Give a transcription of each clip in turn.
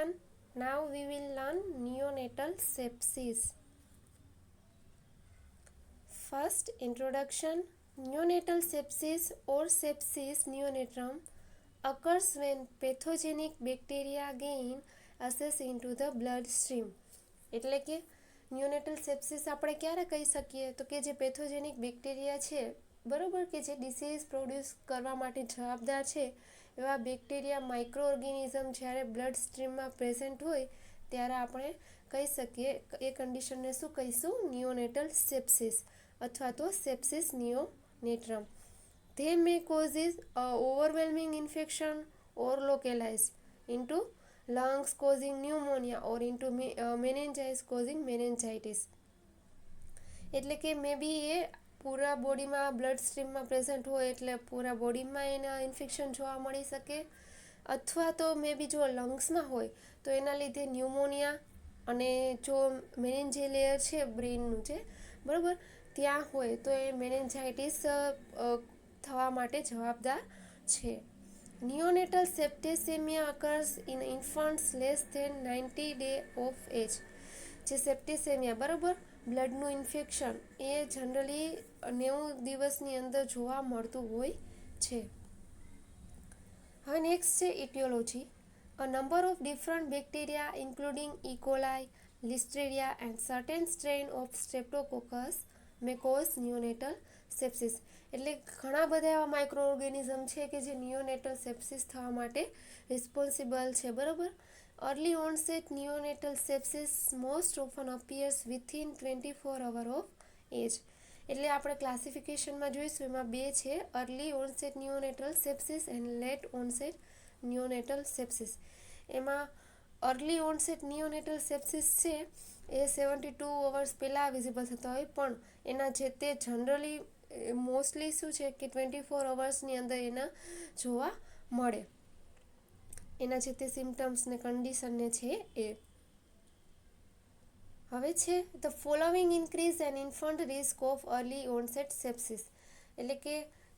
everyone. Now we will learn neonatal sepsis. First, introduction. Neonatal sepsis or sepsis neonatum occurs when pathogenic bacteria gain access into the bloodstream. એટલે કે ન્યુનેટલ sepsis આપણે ક્યારે કહી શકીએ તો કે જે પેથોજેનિક બેક્ટેરિયા છે બરાબર કે જે ડિસીઝ પ્રોડ્યુસ કરવા માટે જવાબદાર છે એવા બેક્ટેરિયા માઇક્રો ઓર્ગેનિઝમ જ્યારે બ્લડ સ્ટ્રીમમાં પ્રેઝન્ટ હોય ત્યારે આપણે કહી શકીએ એ કન્ડિશનને શું કહીશું નિયોનેટલ સેપ્સિસ અથવા તો sepsis નિયોનેટ્રમ. They may causes overwhelming infection or localized into lungs causing pneumonia or into meningitis causing meningitis. એટલે કે મે બી એ પૂરા બોડીમાં બ્લડ સ્ટ્રીમમાં પ્રેઝન્ટ હોય એટલે પૂરા બોડીમાં એના ઇન્ફેક્શન જોવા મળી શકે અથવા તો મે બી જો લંગ્સમાં હોય તો એના લીધે ન્યુમોનિયા અને જો મેનિન્જિયલ લેયર છે બ્રેઇનનું છે બરાબર ત્યાં હોય તો એ મેનિન્જાઇટિસ થવા માટે જવાબદાર છે. Neonatal septicemia occurs in infants less than 90 days of age. જે સેપ્ટિસેમિયા બરાબર બ્લડનું ઇન્ફેક્શન એ જનરલી 90 દિવસની અંદર જોવા મળતું હોય છે. હવે નેક્સ્ટ છે ઇટિયોલોજી. A number of different bacteria including E. coli, Listeria and certain strain of Streptococcus may cause neonatal sepsis. એટલે ઘણા બધા એવા માઇક્રો ઓર્ગેનિઝમ છે કે જે નિયોનેટલ સેપ્સિસ થવા માટે રિસ્પોન્સિબલ છે બરાબર. Early onset neonatal sepsis most often appears within 24 hours of age. એટલે આપણે ક્લાસિફિકેશનમાં જોઈશું એમાં બે છે early onset neonatal sepsis and late onset neonatal sepsis. એમાં અર્લી ઓનસેટ નિયોનેટલ સેપ્સિસ છે એ 72 hours પહેલાં વિઝિબલ થતા હોય પણ એના જે તે જનરલી મોસ્ટલી શું છે કે 24 hours અંદર એના જોવા મળે એના જે તે સિમ્ટમ્સ ને કન્ડિશનને છે એ. હવે છે the following increase an infant risk of early onset sepsis. એટલે કે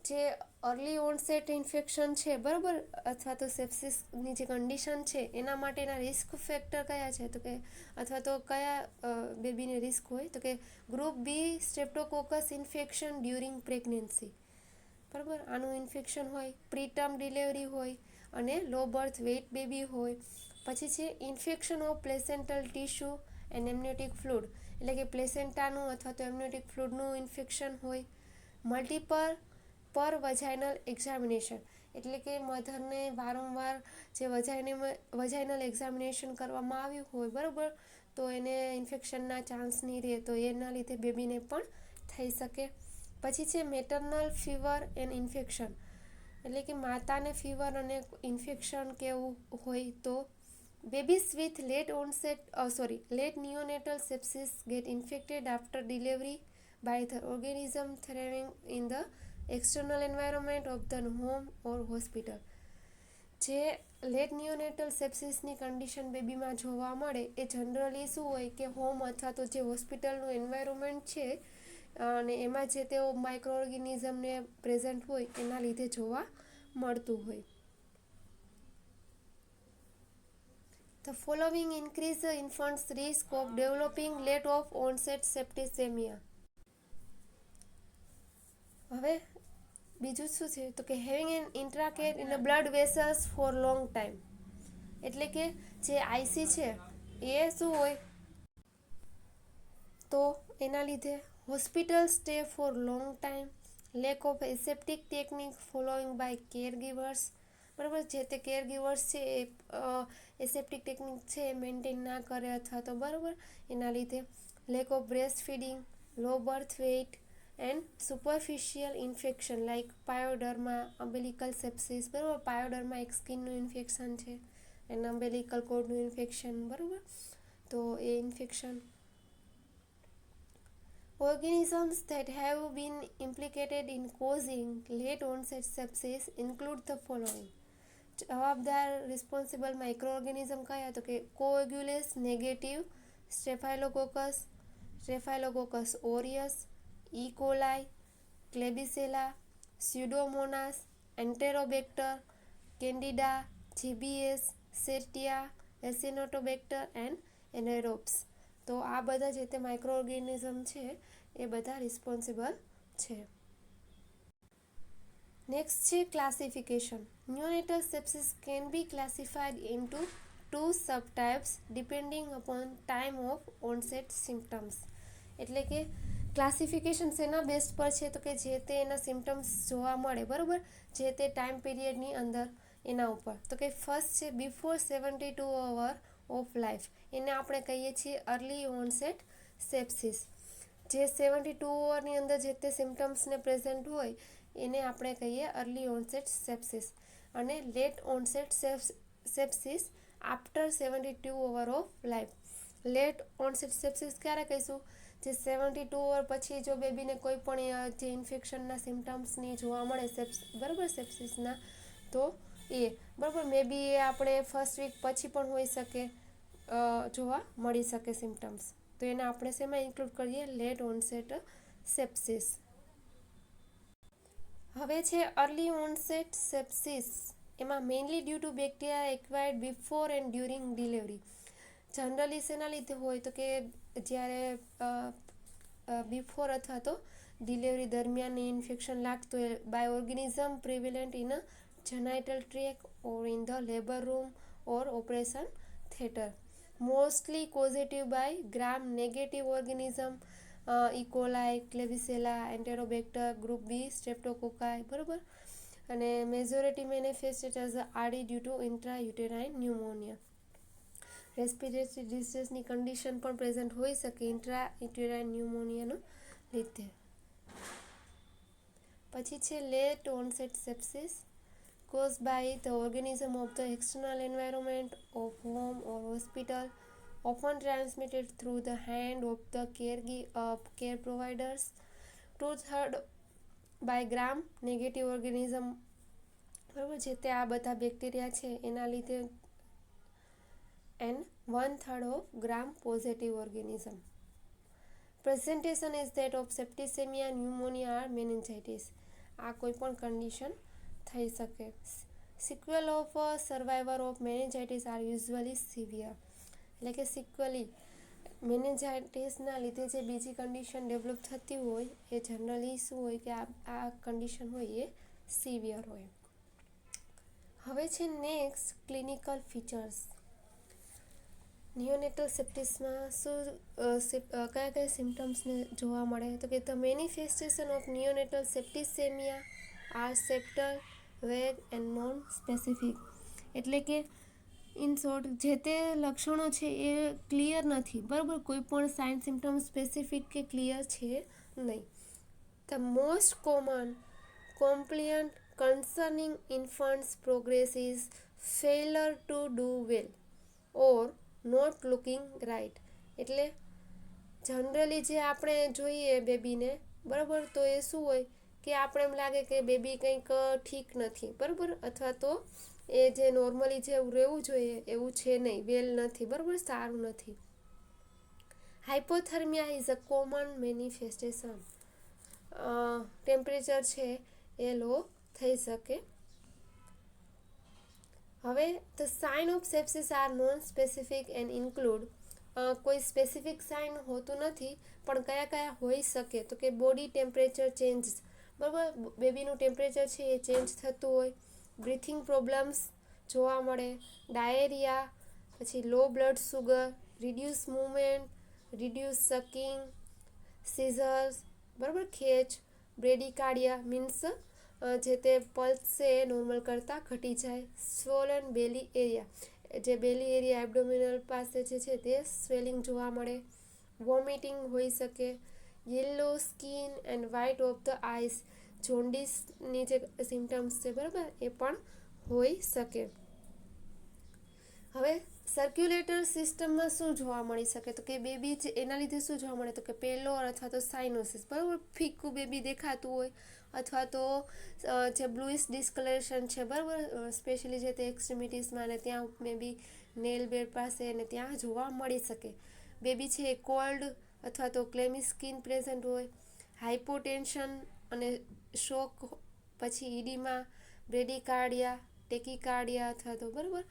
જે અર્લી ઓનસેટ ઇન્ફેક્શન છે બરાબર અથવા તો સેપ્સિસની જે કન્ડિશન છે એના માટેના રિસ્ક ફેક્ટર કયા છે તો કે અથવા તો કયા બેબીને રિસ્ક હોય તો કે group B streptococcus infection during pregnancy બરાબર આનું ઇન્ફેક્શન હોય પ્રીટર્મ ડિલિવરી હોય અને લો બર્થ વેઇટ બેબી હોય. પછી છે infection of placental tissue and amniotic fluid એટલે કે પ્લેસેન્ટાનું અથવા તો એમનિયોટિક ફ્લુઇડનું ઇન્ફેક્શન હોય. મલ્ટીપલ પર વજાઇનલ એક્ઝામિનેશન એટલે કે મધરને વારંવાર જે વજાઇનલ એક્ઝામિનેશન કરવામાં આવ્યું હોય બરાબર તો એને ઇન્ફેક્શનના ચાન્સ નહીં રહે તો એના લીધે બેબીને પણ થઈ શકે. પછી છે મેટર્નલ ફીવર એન્ડ ઇન્ફેક્શન એટલે કે માતાને ફીવર અને ઇન્ફેક્શન કેવું હોય તો babies with late neonatal sepsis get infected after delivery by the organism thriving in the external environment of the home or hospital. જે લેટ નિયોનેટલ સેપ્સિસની કન્ડિશન બેબીમાં જોવા મળે એ જનરલી શું હોય કે હોમ અથવા તો જે હોસ્પિટલનું એન્વાયરમેન્ટ છે અને એમાં જે તેઓ માઇક્રો ઓર્ગેનિઝમને પ્રેઝન્ટ હોય એના લીધે જોવા મળતું હોય. The following increase the infant's risk of developing late of onset septicemia. હવે બીજું શું છે તો કે having an intracath in blood vessels for long time એટલે કે જે આઈસી છે એ શું હોય તો એના લીધે hospital stay for long time lack of aseptic technique following by caregivers બરાબર જે તે કેર ગીવર્સ છે એ એસેપ્ટિક ટેકનિક છે એ મેન્ટેન ના કરે અથવા તો બરાબર એના લીધે lack of breastfeeding low birth weight and superficial infection like pyoderma umbilical sepsis બરાબર પાયોડર્મા એક સ્કિનનું ઇન્ફેક્શન છે એન્ડ અમ્બેલિકલ કોર્ડનું ઇન્ફેક્શન બરાબર તો એ infection. Organisms that have been implicated in causing late onset sepsis include the following. જવાબદાર responsible microorganism કયા તો કે coagulase negative staphylococcus aureus E. coli, Klebsiella, Pseudomonas, Enterobacter, Candida, GBS, Certia, acinetobacter and anaerobes. તો આ બધા જે તે micro organism છે એ બધા રિસ્પોન્સિબલ છે. નેક્સ્ટ છે classification. Neonatal sepsis can be classified into two subtypes depending upon time of onset symptoms. એટલે કે ક્લાસિફિકેશન શેના બેઝ પર છે તો કે જે તે એના સિમ્ટમ્સ જોવા મળે, બરાબર, જે તે ટાઈમ પીરિયડની અંદર એના ઉપર. તો કે ફર્સ્ટ છે બિફોર 72 અવર ઓફ લાઈફ, એને આપણે કહીએ છીએ અર્લી ઓનસેટ સેપ્સિસ. જે 72 અવરની અંદર જે તે સિમ્ટમ્સને પ્રેઝન્ટ હોય એને આપણે કહીએ અર્લી ઓનસેટ સેપ્સિસ. અને late onset sepsis after 72 hour of life. Late onset sepsis ક્યારે કહીશું? જે 72 અવર પછી જો બેબીને કોઈ પણ જે ઇન્ફેક્શનના સિમ્ટમ્સની જોવા મળે બરાબર સેપ્સિસના, તો એ બરાબર મે બી એ આપણે ફર્સ્ટ વીક પછી પણ હોઈ શકે, જોવા મળી શકે સિમ્ટમ્સ. તો એને આપણે શેમાં ઇન્ક્લુડ કરીએ? Late onset sepsis. હવે છે અર્લી ઓનસેટ સેપ્સિસ. એમાં mainly due to bacteria acquired before and during delivery. Generally શેના લીધે હોય તો કે જ્યારે બિફોર અથવા તો ડિલિવરી દરમિયાન ઇન્ફેક્શન લાગતું હોય by organism prevalent in a genital tract or in the labour room or operation theatre. Mostly causative by gram negative organism, E coli, Klebsiella, Enterobacter, group B, streptococci, બરાબર. અને majority manifested as RD due to intrauterine pneumonia. Respiratory ડિસીઝની condition પણ present હોઈ શકે intrauterine ન્યુમોનિયાનું લીધે. પછી છે late onset sepsis caused by the organism of the external environment of home or hospital, often transmitted through the hand of the care providers. 2/3 by gram negative organism, બરાબર, જે તે આ બધા બેક્ટેરિયા છે એના લીધે, and 1/3 of gram positive organism. Presentation is that of septicemia, pneumonia or meningitis. આ કોઈ પણ કન્ડિશન થઈ શકે. Sequel of survivor of meningitis are usually severe. એટલે કે સિક્વલી મેનિન્જાઇટિસના લીધે જે બીજી કન્ડિશન ડેવલપ થતી હોય એ જનરલી શું હોય કે આ કન્ડિશન હોય એ સિવિયર હોય. હવે છે નેક્સ્ટ ક્લિનિકલ ફીચર્સ. નિયોનેટલ સેપ્ટિસમાં કયા કયા સિમ્ટમ્સને જોવા મળે તો કે the manifestation of neonatal septicaemia are subtle, vague and non specific. એટલે કે ઇન શોર્ટ જે તે લક્ષણો છે એ ક્લિયર નથી, બરાબર, કોઈ પણ સાઇન સિમ્ટમ સ્પેસિફિક કે ક્લિયર છે નહીં. The most common complaint concerning infants progress is failure to do well or not looking right. એટલે જનરલી જે આપણે જોઈએ બેબીને, બરાબર, તો એ શું હોય કે આપણે એમ લાગે કે બેબી કંઈક ઠીક નથી, બરાબર, અથવા તો એ જે નોર્મલી જેવું રહેવું જોઈએ એવું છે નહીં, વેલ નથી, બરાબર, સારું નથી. Hypothermia is a common manifestation. Temperature છે એ લો થઈ શકે. હવે the sign of sepsis are non specific and include. કોઈ સ્પેસિફિક સાઇન હોતું નથી, પણ કયા કયા હોઈ શકે તો કે બોડી ટેમ્પરેચર ચેન્જ, બરાબર, બેબીનું ટેમ્પરેચર છે એ ચેન્જ થતું હોય, બ્રીથિંગ પ્રોબ્લેમ્સ જોવા મળે, ડાયેરિયા, પછી low blood sugar, reduce movement, reduce sucking, seizures, બરાબર, ખેંચ, બ્રેડિકાર્ડિયા મીન્સ જે તે પલ્સ છે એ નોર્મલ કરતાં ઘટી જાય, સ્વોલન બેલી એરિયા, જે બેલી એરિયા એબડોમિનલ પાસે જે છે તે સ્વેલિંગ જોવા મળે, વોમિટિંગ હોઈ શકે, yellow skin and white of the eyes, જોન્ડિસની જે સિમ્ટમ્સ છે, બરાબર, એ પણ હોઈ શકે. હવે સર્ક્યુલેટર સિસ્ટમમાં શું જોવા મળી શકે તો કે બેબી છે એના લીધે શું જોવા મળે તો કે પેલોર અથવા તો સાઇનોસિસ, બરાબર, ફીકું બેબી દેખાતું હોય, અથવા તો જે બ્લુઇશ ડિસ્કલરેશન છે, બરાબર, સ્પેશિયલી જે તે એક્સ્ટ્રીમિટીસમાં ને ત્યાં મે બી નેલ બેડ પાસે ને ત્યાં જોવા મળી શકે. બેબી છે એ કોલ્ડ અથવા તો ક્લેમી સ્કિન પ્રેઝન્ટ હોય, હાઇપોટેન્શન અને શોક, પછી ઈડીમાં, બ્રેડિકાર્ડિયા, ટેકિકાર્ડિયા અથવા તો, બરાબર,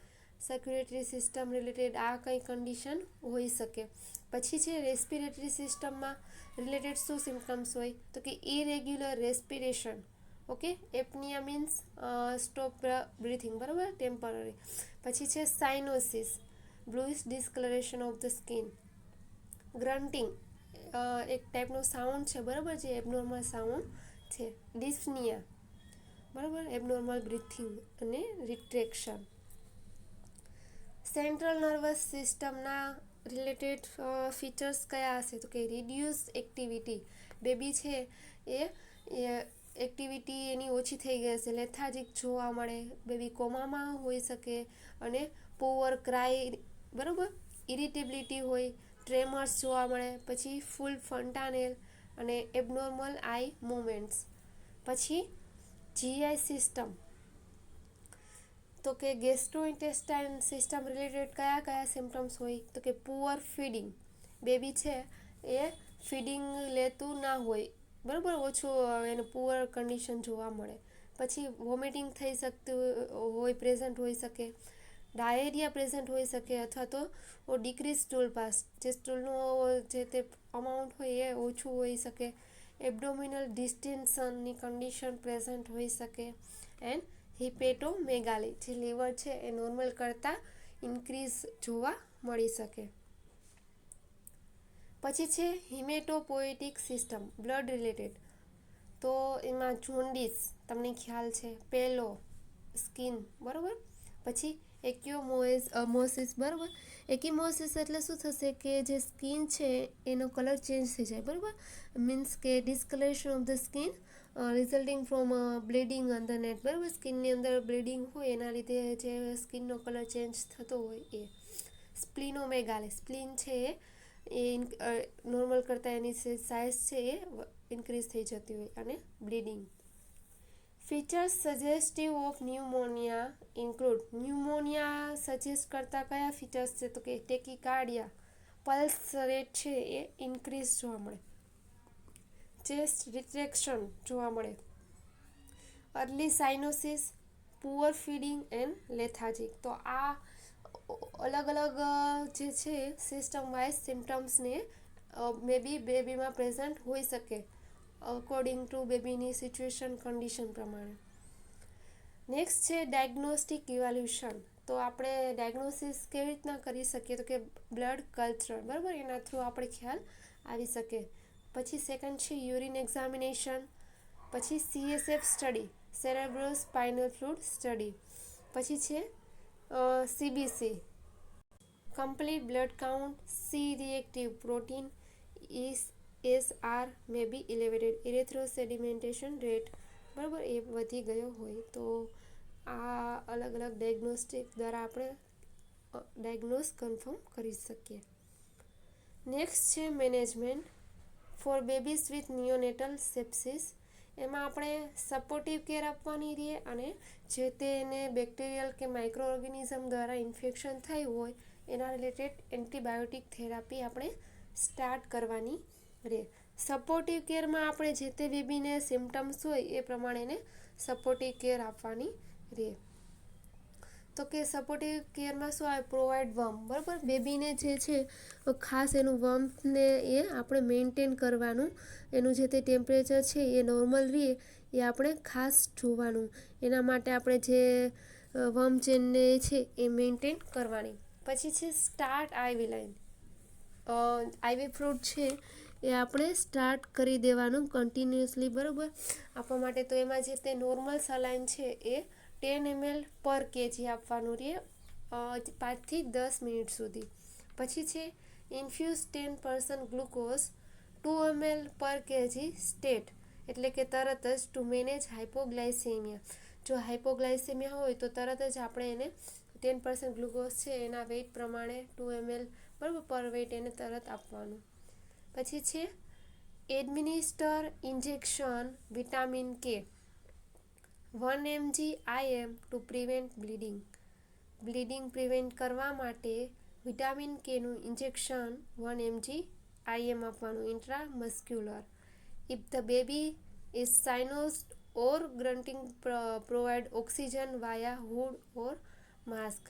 સર્ક્યુલેટરી સિસ્ટમ રિલેટેડ આ કંઈ કન્ડિશન હોઈ શકે. પછી છે રેસ્પિરેટરી સિસ્ટમમાં રિલેટેડ શું સિમ્ટમ્સ હોય તો કે irregular respiration. Okay, apnoea means stop breathing, બરાબર, ટેમ્પરરી. પછી છે સાઇનોસિસ, બ્લુઇશ ડિસ્કલરેશન ઓફ ધ સ્કિન. ગ્રન્ટિંગ એક ટાઈપનો સાઉન્ડ છે, બરાબર, જે એબનોર્મલ સાઉન્ડ છે. ડિસ્નિયા, બરાબર, એબનોર્મલ બ્રીથિંગ અને રિટ્રેક્શન. સેન્ટ્રલ નર્વસ સિસ્ટમના રિલેટેડ ફીચર્સ કયા હશે તો કે રિડ્યુસ એક્ટિવિટી. બેબી છે એ એક્ટિવિટી એની ઓછી થઈ ગઈ હશે, લેથાર્જિક જોવા મળે, બેબી કોમામાં હોઈ શકે અને પુઅર ક્રાય, બરાબર, ઇરિટેબિલિટી હોય, ટ્રેમર્સ જોવા મળે. પછી ફૂલ ફન્ટાનેલ અને એબનોર્મલ આઈ મૂવમેન્ટ્સ. પછી જીઆઈ સિસ્ટમ તો કે ગેસ્ટ્રોઇન્ટેસ્ટાઇન સિસ્ટમ રિલેટેડ કયા કયા સિમ્ટમ્સ હોય તો કે પુઅર ફીડિંગ. બેબી છે એ ફીડિંગ લેતું ના હોય, બરાબર, ઓછું એને પુઅર કન્ડિશન જોવા મળે. પછી વોમિટિંગ થઈ શકતું હોય, પ્રેઝન્ટ હોઈ શકે. ડાયેરિયા પ્રેઝન્ટ હોઈ શકે અથવા તો ડિક્રીઝ સ્ટૂલ પાસ, જે સ્ટૂલનું જે તે અમાઉન્ટ હોય એ ઓછું હોઈ શકે. એબડોમિનલ ડિસ્ટેન્શનની કન્ડિશન પ્રેઝન્ટ હોઈ શકે. એન્ડ હિપેટોમેગાલી, જે લીવર છે એ નોર્મલ કરતાં ઇન્ક્રીઝ જોવા મળી શકે. પછી છે હિમેટોપોએટિક સિસ્ટમ બ્લડ રિલેટેડ. તો એમાં જોન્ડિસ તમને ખ્યાલ છે, પેલો સ્કિન, બરાબર. પછી એક્યુમોસિસ, બરાબર. એક્યુમોસિસ એટલે શું થશે કે જે સ્કિન છે એનો કલર ચેન્જ થઈ જાય, બરાબર. મીન્સ કે discolouration of the skin resulting from bleeding on the net, બરાબર. સ્કિનની અંદર બ્લીડિંગ હોય એના લીધે જે સ્કિનનો કલર ચેન્જ થતો હોય એ. સ્પ્લિનોમેગાલી, સ્પ્લિન છે એ નોર્મલ કરતાં એની સાઇઝ છે એ ઇન્ક્રીઝ થઈ જતી હોય અને bleeding. Features suggestive of pneumonia include. Pneumonia suggest કરતા કયા ફીચર્સ છે તો કે ટેકીકાર્ડિયા, પલ્સ રેટ છે એ ઇન્ક્રીઝ જોવા મળે, ચેસ્ટ રિટ્રેક્શન જોવા મળે, અર્લી સાઇનોસિસ, પુઅર ફીડિંગ એન્ડ લેથાર્જિક. તો આ અલગ અલગ જે છે સિસ્ટમ વાઇઝ સિમ્ટમ્સને બેબીમાં પ્રેઝન્ટ હોઈ શકે અકોર્ડિંગ ટુ બેબીની સિચ્યુએશન કન્ડિશન પ્રમાણે. નેક્સ્ટ છે ડાયગ્નોસ્ટિક ઇવેલ્યુશન. તો આપણે ડાયગ્નોસિસ કેવી રીતના કરી શકીએ તો કે બ્લડ કલ્ચર, બરાબર, એના થ્રુ આપણે ખ્યાલ આવી શકે. પછી સેકન્ડ છે યુરિન એક્ઝામિનેશન. પછી CSF study, cerebrospinal fluid study. પછી છે CBC, complete blood count, C reactive protein, ESR may be elevated, erythrosedimentation rate, બરાબર, એ વધી ગયો હોય. તો આ અલગ અલગ ડાયગ્નોસ્ટિક દ્વારા આપણે ડાયગ્નોસ કન્ફર્મ કરી શકીએ. નેક્સ્ટ છે management for babies with neonatal sepsis. એમાં આપણે સપોર્ટિવ કેર આપવાની રહે અને જે તેને બેક્ટેરિયલ કે માઇક્રો ઓર્ગેનિઝમ દ્વારા ઇન્ફેક્શન થયું હોય એના રિલેટેડ એન્ટીબાયોટિક થેરાપી આપણે સ્ટાર્ટ કરવાની રહે. સપોર્ટિવ કેરમાં આપણે જે તે બેબીને સિમ્ટમ્સ હોય એ પ્રમાણે એને સપોર્ટિવ કેર આપવાની રહે. તો કે સપોર્ટિવ કેરમાં શું આવે, પ્રોવાઈડ વોર્મ, બરાબર. બેબીને જે છે ખાસ એનું વોર્મને એ આપણે મેન્ટેન કરવાનું, એનું જે તે ટેમ્પરેચર છે એ નોર્મલ રહે એ આપણે ખાસ જોવાનું. એના માટે આપણે જે વોર્મ ચેનને છે એ મેન્ટેન કરવાની. પછી છે સ્ટાર્ટ આઈવી લાઇન, આઈવી ફ્રૂટ છે એ આપણે સ્ટાર્ટ કરી દેવાનું કન્ટિન્યુઅસલી, બરાબર, આપવા માટે. તો એમાં જે તે નોર્મલ સલાઇન છે એ 10 ml પર કેજી આપવાનું રહે 5 થી 10 મિનિટ સુધી. પછી છે ઇન્ફ્યુઝ 10% ગ્લુકોઝ 2 ml પર કેજી સ્ટેટ, એટલે કે તરત જ ટુ મેનેજ હાઇપોગ્લાયસેમિયા. જો હાઇપોગ્લાયસેમિયા હોય તો તરત જ આપણે એને 10% ગ્લુકોઝ છે એના વેઇટ પ્રમાણે 2 ml, બરાબર, પર વેઇટ એને તરત આપવાનું. પછી છે એડમિનિસ્ટર ઇન્જેક્શન વિટામિન કે 1 mg IM to prevent bleeding. Bleeding prevent કરવા માટે વિટામિન કેનું ઇન્જેક્શન 1 mg IM આપવાનું intramuscular. If the baby is cyanosed or grunting provide oxygen via hood or mask.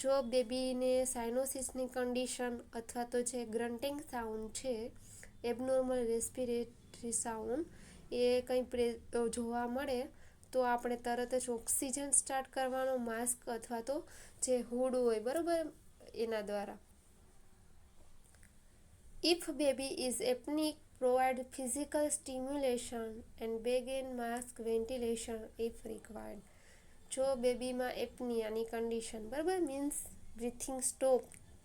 જો બેબીને સાઇનોસિસની કન્ડિશન અથવા તો જે ગ્રન્ટિંગ સાઉન્ડ છે, એબનોર્મલ રેસ્પિરેટરી સાઉન્ડ એ કંઈ જોવા મળે તો આપણે તરત જ ઓક્સિજન સ્ટાર્ટ કરવાનો, માસ્ક અથવા તો જે હુડ હોય બરાબર એના દ્વારા. If baby is apneic, provide physical stimulation and begin mask ventilation if required. જો બેબીમાં એપનિયાની કન્ડિશન બરાબર મીન્સ બ્રીથિંગ સ્ટોપ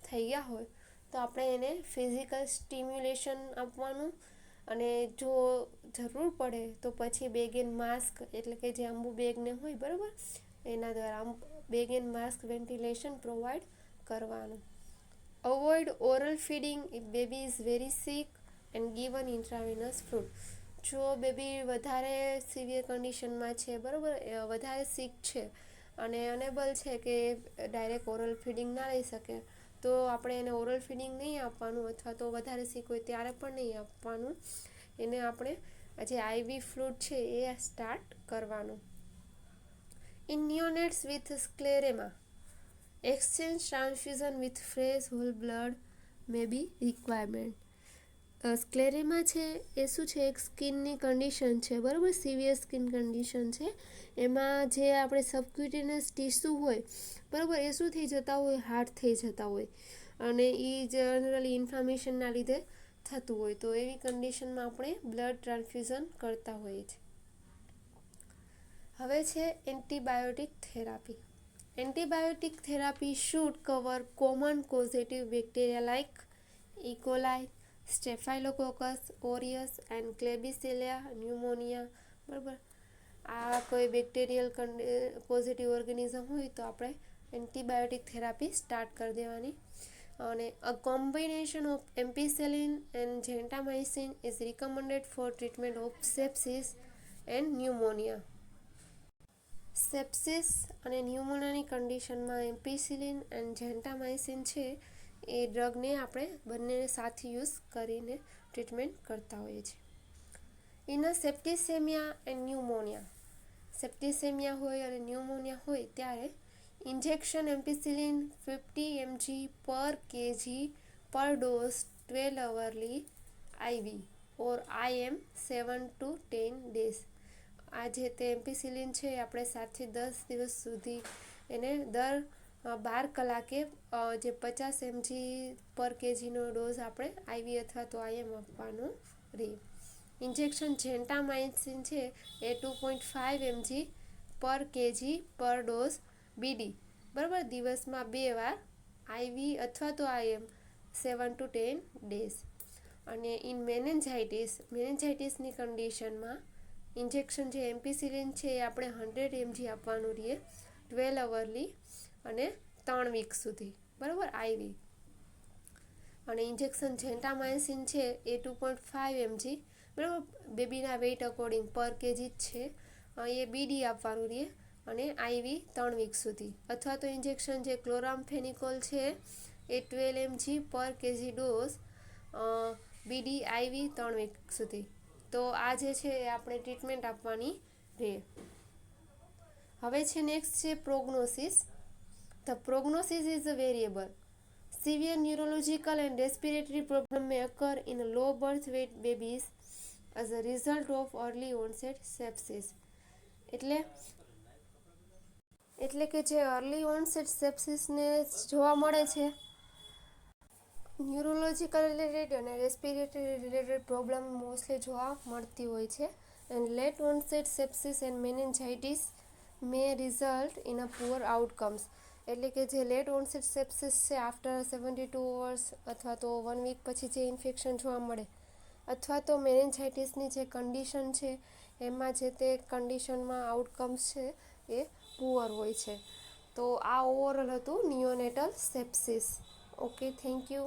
થઈ ગયા હોય તો આપણે એને ફિઝિકલ સ્ટિમ્યુલેશન આપવાનું, અને જો જરૂર પડે તો પછી બેગેન માસ્ક એટલે કે જે અંબુ બેગને હોય બરાબર એના દ્વારા બેગેન માસ્ક વેન્ટિલેશન પ્રોવાઈડ કરવાનું. Avoid oral feeding if baby is very sick and given intravenous fluid. જો બેબી વધારે સિવિયર કન્ડિશનમાં છે બરાબર, વધારે સિક છે અને અનેબલ છે કે ડાયરેક્ટ ઓરલ ફીડિંગ ના લઈ શકે તો આપણે એને ઓરલ ફીડિંગ નહીં આપવાનું, અથવા તો વધારે સિક હોય ત્યારે પણ નહીં આપવાનું. એને આપણે જે આઈવી ફ્લૂડ છે એ સ્ટાર્ટ કરવાનું. In neonates with sclerema, exchange transfusion with fresh whole blood may be requirement. Sclerema છે એ શું છે, એક સ્કિનની કન્ડિશન છે બરાબર, સિવિયર સ્કિન કન્ડિશન છે. એમાં જે આપણે સબક્યુટેનિયસ ટીસ્યુ હોય બરાબર એ શું થઈ જતા હોય, હાર્ડ થઈ જતા હોય અને એ જનરલી ઇન્ફ્લામેશનના લીધે થતું હોય, તો એવી કન્ડિશનમાં આપણે બ્લડ ટ્રાન્સફ્યુઝન કરતા હોઈએ છીએ. હવે છે antibiotic therapy. Antibiotic therapy should cover common causative bacteria like E. coli, Staphylococcus aureus and Klebsiella pneumonia. બરાબર, આ કોઈ બેક્ટેરિયલ પોઝિટિવ ઓર્ગેનિઝમ હોય તો આપણે એન્ટીબાયોટિક થેરાપી સ્ટાર્ટ કરી દેવાની. અને a combination of ampicillin and gentamicin is recommended for treatment of sepsis and pneumonia. Sepsis અને ન્યુમોનિયાની કન્ડિશનમાં એમ્પિસિલિન એન્ડ જેન્ટામાઇસિન છે એ ડ્રગને આપણે બંનેને સાથે યુઝ કરીને ટ્રીટમેન્ટ કરતા હોઈએ છીએ. ઇન સેપ્ટિસેમિયા એન્ડ ન્યુમોનિયા, સેપ્ટિસેમિયા હોય અને ન્યુમોનિયા હોય ત્યારે ઇન્જેક્શન એમ્પિસિલિન 50 mg પર kg પર dose 12 અવરલી IV or IM 7 to 10 days. આ જે તે એમ્પિસિલિન છે આપણે 7 થી 10 દિવસ સુધી એને દર 12 કલાકે જે 50 mg પર કેજીનો ડોઝ આપણે IV અથવા તો IM આપવાનો રહે. ઇન્જેક્શન જેન્ટામાઇસિન છે એ 2.5 mg પર કેજી પર ડોઝ BD બરાબર દિવસમાં 2 વાર IV અથવા તો IM 7 to 10 days. અને ઇન મેનેન્જાઇટિસની કન્ડિશનમાં ઇન્જેક્શન જે એમ્પિસિલિન છે એ આપણે 100 mg આપવાનું રહે 12 અવરલી અને 3 વીક સુધી બરાબર IV. અને ઇન્જેક્શન જેન્ટામાઇસિન છે એ 2.5 mg બરાબર બેબીના વેઇટ અકોર્ડિંગ પર કેજી જ છે એ BD આપવાનું રહે અને IV 3 વીક સુધી. અથવા તો ઇન્જેક્શન જે ક્લોરામફેનિકોલ છે એ 12 mg પર કેજી ડોઝ BD IV 3 વીક સુધી. તો આ જે છે એ આપણે ટ્રીટમેન્ટ આપવાની રહે. હવે છે નેક્સ્ટ છે prognosis. The prognosis is a variable. Severe neurological and respiratory problem may occur in low birth weight babies as a result of early onset sepsis. એટલે કે જે અર્લી ઓનસેટ સેપ્સિસને જોવા મળે છે, ન્યુરોલોજિકલ રિલેટેડ અને રેસ્પિરેટરી રિલેટેડ પ્રોબ્લેમ મોસ્ટલી જોવા મળતી હોય છે. And late onset sepsis and meningitis may result in a poor outcomes. એટલે કે જે લેટ ઓનસેટ સેપ્સિસ છે આફ્ટર 72 અવર્સ અથવા તો 1 વીક પછી જે ઇન્ફેક્શન જોવા મળે, અથવા તો મેનિન્જાઇટિસની જે કન્ડિશન છે એમાં જે તે કન્ડિશનમાં આઉટકમ્સ છે એ પુઅર હોય છે. તો આ ઓવરઓલ હતું neonatal sepsis. Okay, thank you.